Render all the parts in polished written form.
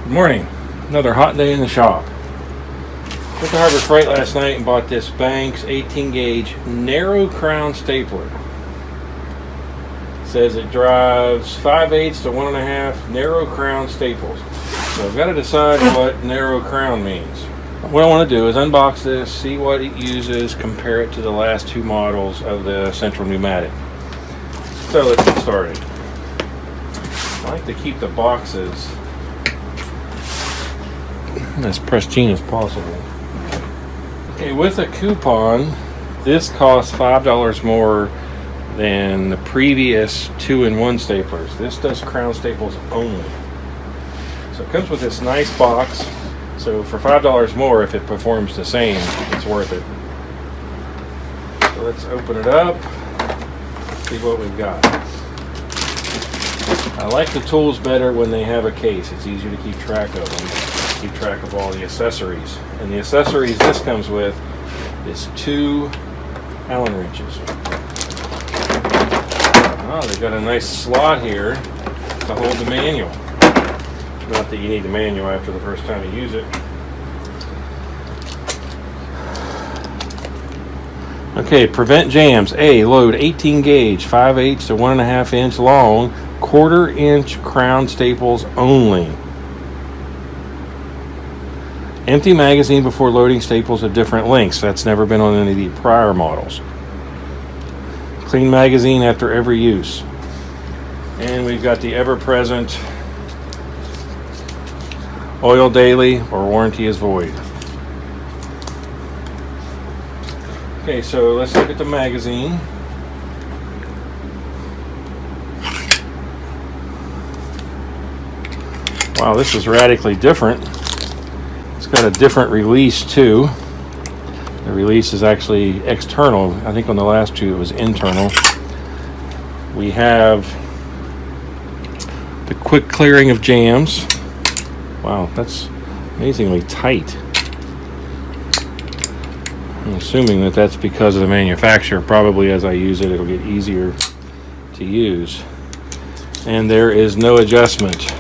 Good morning. Another hot day in the shop. Went to Harbor Freight last night and bought this Banks 18 gauge narrow crown stapler. Says it drives 5/8 to 1.5 narrow crown staples. So I've got to decide what narrow crown means. What I want to do is unbox this, see what it uses, compare it to the last two models of the Central Pneumatic. So let's get started. I like to keep the boxes as pristine as possible. Okay, with a coupon, this costs $5 more than the previous 2-in-1 staplers. This does crown staples only. So it comes with this nice box. So for $5 more, if it performs the same, it's worth it. So let's open it up, see what we've got. I like the tools better when they have a case. It's easier to keep track of them. Keep track of all the accessories. And the accessories this comes with is 2 Allen wrenches. Oh, they've got a nice slot here to hold the manual. Not that you need the manual after the first time you use it. Okay, prevent jams. A, load 18 gauge, 5/8 to 1.5 inch long, 1/4 inch crown staples only. Empty magazine before loading staples of different lengths. That's never been on any of the prior models. Clean magazine after every use. And we've got the ever-present oil daily or warranty is void. Okay, so let's look at the magazine. Wow, this is radically different. It's got a different release too. The release is actually external. I think on the last two it was internal. We have the quick clearing of jams. Wow, that's amazingly tight. I'm assuming that that's because of the manufacturer. Probably as I use it, it'll get easier to use. And there is no adjustment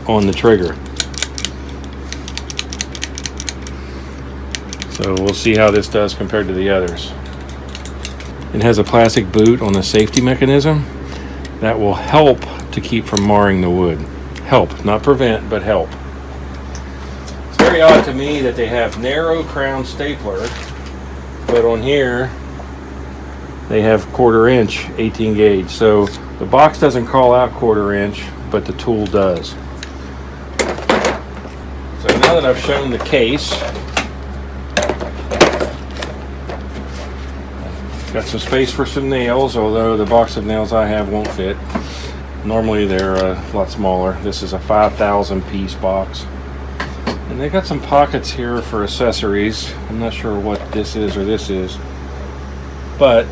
on the trigger. So we'll see how this does compared to the others. It has a plastic boot on the safety mechanism that will help to keep from marring the wood. Help, not prevent, but help. It's very odd to me that they have narrow crown stapler, but on here they have 1/4 inch 18 gauge. So the box doesn't call out 1/4 inch, but the tool does. So now that I've shown the case, got some space for some nails, although the box of nails I have won't fit. Normally they're a lot smaller. This is a 5,000 piece box. And they got some pockets here for accessories. I'm not sure what this is or this is, but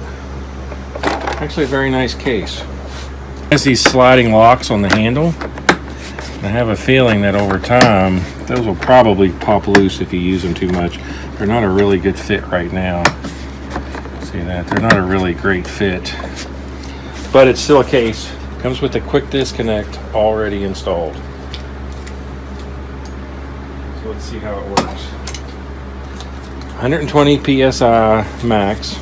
actually a very nice case. It has these sliding locks on the handle. I have a feeling that over time those will probably pop loose if you use them too much. They're not a really good fit right now. See that? They're not a really great fit, but it's still a case. Comes with a quick disconnect already installed. So let's see how it works. 120 psi max,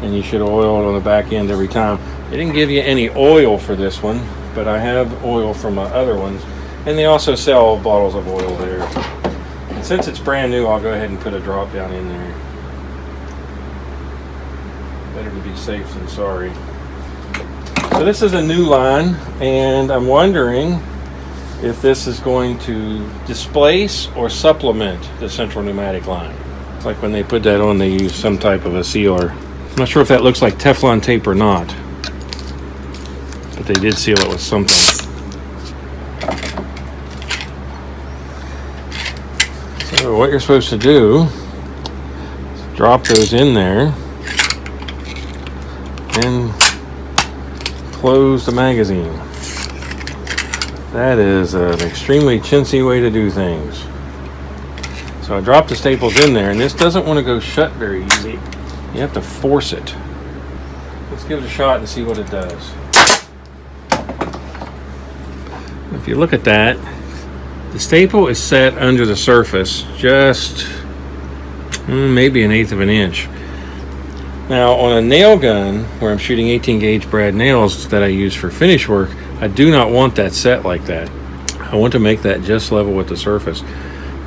and you should oil it on the back end every time. They didn't give you any oil for this one, but I have oil from my other ones, and they also sell bottles of oil there. And since it's brand new, I'll go ahead and put a drop down in there. Better to be safe than sorry. So this is a new line, and I'm wondering if this is going to displace or supplement the Central Pneumatic line. It's like when they put that on, they use some type of a sealer. I'm not sure if that looks like Teflon tape or not, but they did seal it with something. So what you're supposed to do is drop those in there and close the magazine. That is an extremely chintzy way to do things. So I dropped the staples in there, and this doesn't want to go shut very easy. You have to force it. Let's give it a shot and see what it does. If you look at that, The staple is set under the surface, just maybe 1/8 of an inch. Now on a nail gun where I'm shooting 18 gauge brad nails that I use for finish work, I do not want that set like that. I want to make that just level with the surface.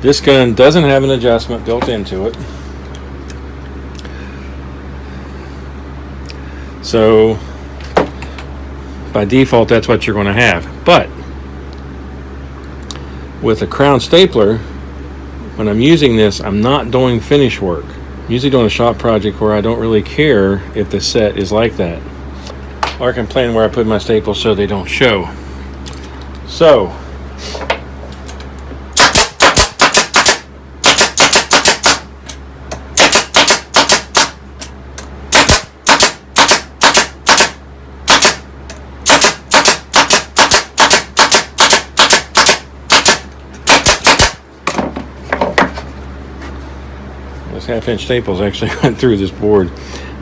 This gun doesn't have an adjustment built into it. So by default, that's what you're going to have. But with a crown stapler, when I'm using this, I'm not doing finish work. I'm usually doing a shop project where I don't really care if the set is like that. Or I can plan where I put my staples so they don't show. So those 1/2-inch staples actually went through this board.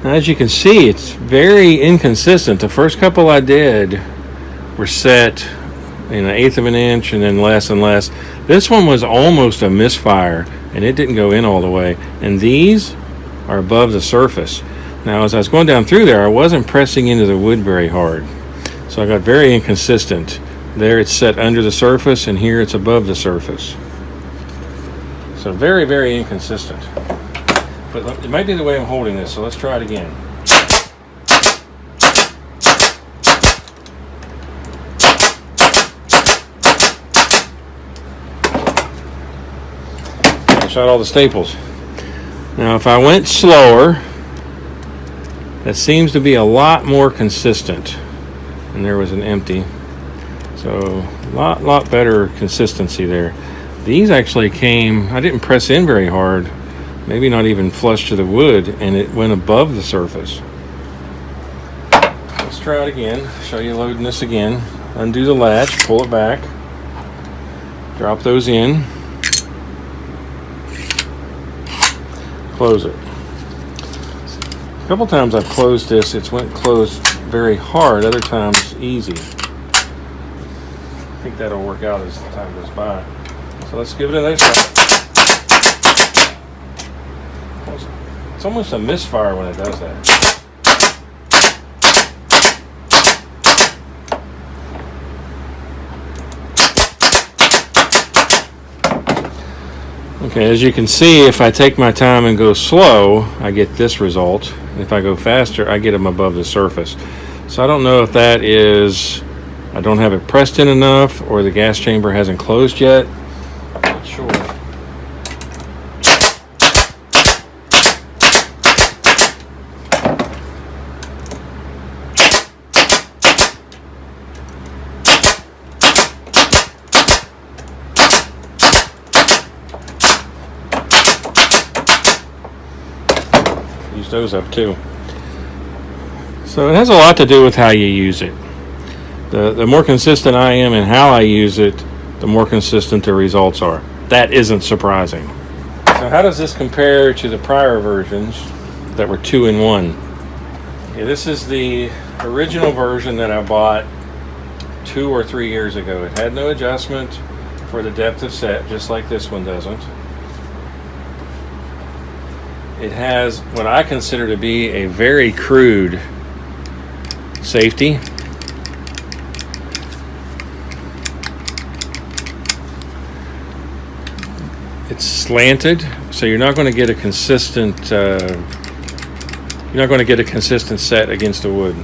Now, as you can see, it's very inconsistent. The first couple I did were set in 1/8 of an inch and then less and less. This one was almost a misfire and it didn't go in all the way. And these are above the surface. Now, as I was going down through there, I wasn't pressing into the wood very hard. So I got very inconsistent. There it's set under the surface and here it's above the surface. So very, very inconsistent. But it might be the way I'm holding this, so let's try it again. I shot all the staples. Now if I went slower, that seems to be a lot more consistent. And there was an empty. So a lot better consistency there. These actually came, I didn't press in very hard, maybe not even flush to the wood, and it went above the surface. Let's try it again. Show you loading this again. Undo the latch, pull it back, drop those in, close it. A couple times I've closed this, it's went closed very hard, other times easy. I think that'll work out as the time goes by. So let's give it another shot. It's almost a misfire when it does that. Okay, as you can see, if I take my time and go slow, I get this result. If I go faster, I get them above the surface. So I don't know if that is I don't have it pressed in enough or the gas chamber hasn't closed yet. Not sure. Use those up too. So it has a lot to do with how you use it. The more consistent I am in how I use it, the more consistent the results are. That isn't surprising. So how does this compare to the prior versions that were 2-in-1? Okay, this is the original version that I bought 2 or 3 years ago. It had no adjustment for the depth of set, just like this one doesn't. It has what I consider to be a very crude safety. It's slanted, so you're not going to get a consistent set against the wood.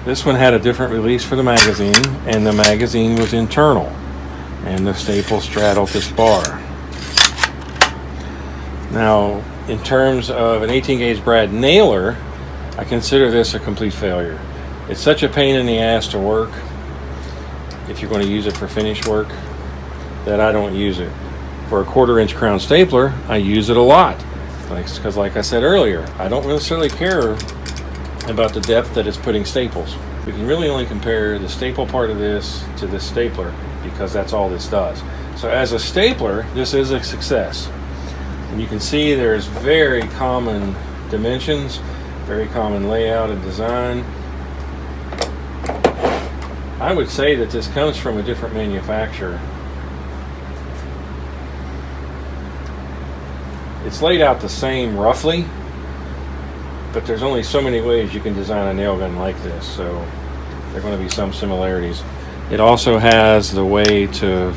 This one had a different release for the magazine, and the magazine was internal, and the staple straddled this bar. Now, in terms of an 18 gauge brad nailer, I consider this a complete failure. It's such a pain in the ass to work if you're going to use it for finish work that I don't use it. For a 1/4 inch crown stapler, I use it a lot. Because like I said earlier, I don't necessarily care about the depth that it's putting staples. We can really only compare the staple part of this to this stapler because that's all this does. So as a stapler, this is a success. And you can see there's very common dimensions, very common layout and design. I would say that this comes from a different manufacturer. It's laid out the same roughly, but there's only so many ways you can design a nail gun like this, so there are going to be some similarities. It also has the way to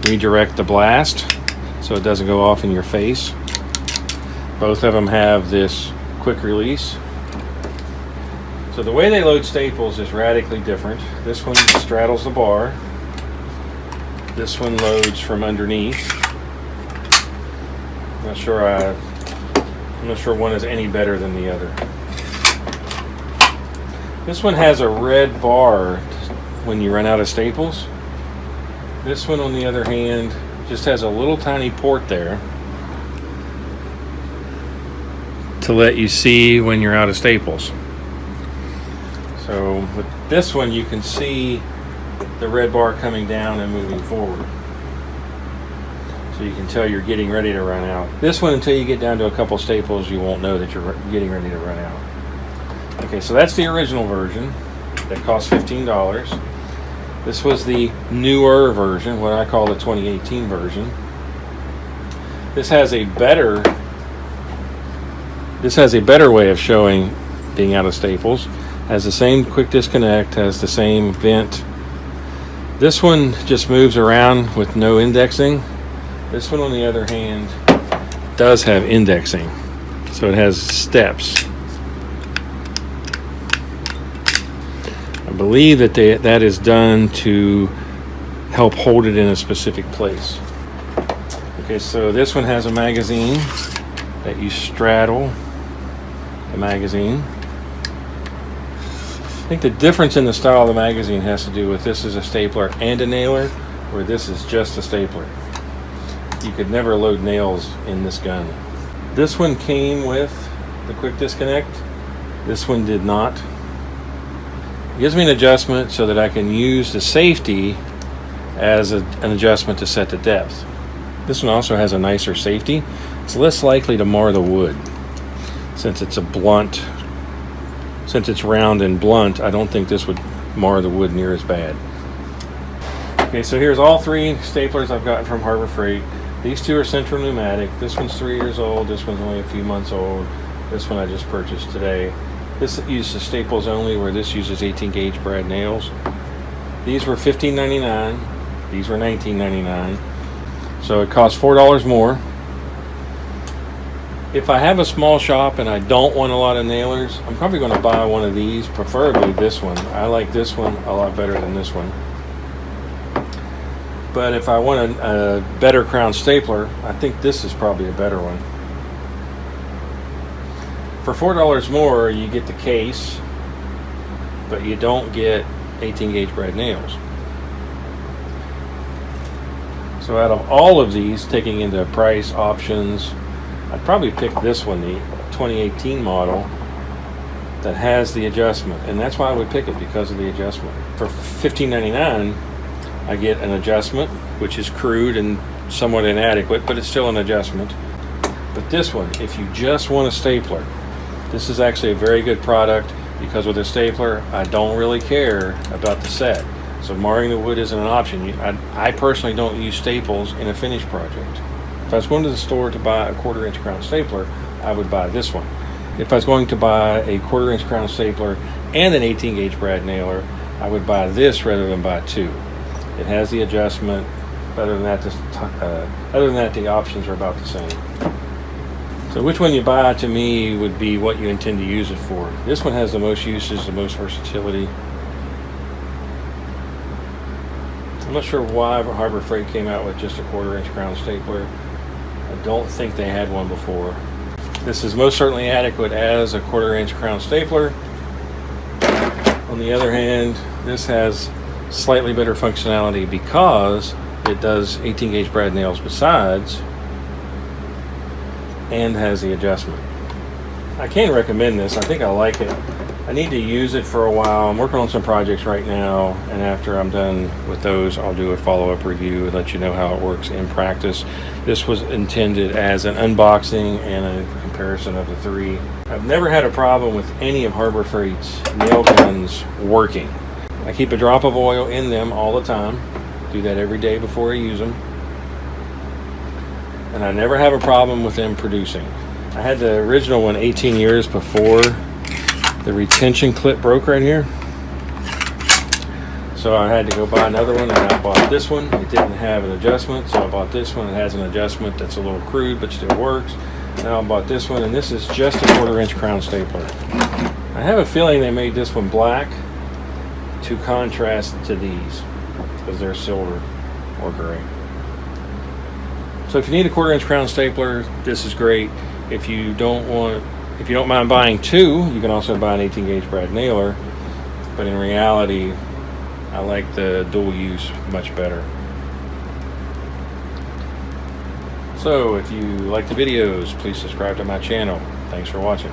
redirect the blast so it doesn't go off in your face. Both of them have this quick release. So the way they load staples is radically different. This one straddles the bar. This one loads from underneath. I'm not sure one is any better than the other. This one has a red bar when you run out of staples. This one, on the other hand, just has a little tiny port there to let you see when you're out of staples. So with this one, you can see the red bar coming down and moving forward. So you can tell you're getting ready to run out. This one, until you get down to a couple staples, you won't know that you're getting ready to run out. Okay, so that's the original version that cost $15. This was the newer version, what I call the 2018 version. This has a better way of showing being out of staples. Has the same quick disconnect, has the same vent. This one just moves around with no indexing. This one, on the other hand, does have indexing. So it has steps. I believe that that is done to help hold it in a specific place. Okay, so this one has a magazine that you straddle the magazine. I think the difference in the style of the magazine has to do with this is a stapler and a nailer, where this is just a stapler. You could never load nails in this gun. This one came with the quick disconnect. This one did not. It gives me an adjustment so that I can use the safety as an adjustment to set the depth. This one also has a nicer safety. It's less likely to mar the wood. Since it's round and blunt, I don't think this would mar the wood near as bad. Okay, so here's all three staplers I've gotten from Harbor Freight. These two are Central Pneumatic. This one's 3 years old. This one's only a few months old. This one I just purchased today. This uses staples only, where this uses 18 gauge brad nails. These were $15.99. These were $19.99. So it costs $4 more. If I have a small shop and I don't want a lot of nailers, I'm probably going to buy one of these, preferably this one. I like this one a lot better than this one. But if I want a better crown stapler, I think this is probably a better one. For $4 more, you get the case, but you don't get 18 gauge brad nails. So out of all of these, taking into price, options, I'd probably pick this one, the 2018 model that has the adjustment. And that's why I would pick it, because of the adjustment. For $15.99, I get an adjustment, which is crude and somewhat inadequate, but it's still an adjustment. But this one, if you just want a stapler, this is actually a very good product, because with a stapler, I don't really care about the set. So marring the wood isn't an option. I personally don't use staples in a finish project. If I was going to the store to buy a 1/4 inch crown stapler, I would buy this one. If I was going to buy a 1/4 inch crown stapler and an 18 gauge brad nailer, I would buy this rather than buy two. It has the adjustment. Other than that, the options are about the same. So which one you buy, to me, would be what you intend to use it for. This one has the most uses, the most versatility. I'm not sure why Harbor Freight came out with just a 1/4 inch crown stapler. I don't think they had one before. This is most certainly adequate as a 1/4 inch crown stapler. On the other hand, this has slightly better functionality because it does 18 gauge brad nails besides, and has the adjustment. I can recommend this. I think I like it. I need to use it for a while. I'm working on some projects right now, and after I'm done with those, I'll do a follow-up review and let you know how it works in practice. This was intended as an unboxing and a comparison of the three. I've never had a problem with any of Harbor Freight's nail guns working. I keep a drop of oil in them all the time. Do that every day before I use them. And I never have a problem with them producing. I had the original one 18 years before the retention clip broke right here. So I had to go buy another one, and I bought this one. It didn't have an adjustment, so I bought this one. It has an adjustment that's a little crude but still works. Now I bought this one, and this is just a 1/4" crown stapler. I have a feeling they made this one black to contrast to these because they're silver or gray. So if you need a 1/4" crown stapler, this is great. If you don't mind buying two, you can also buy an 18 gauge brad nailer. But in reality, I like the dual use much better. So if you like the videos, please subscribe to my channel. Thanks for watching.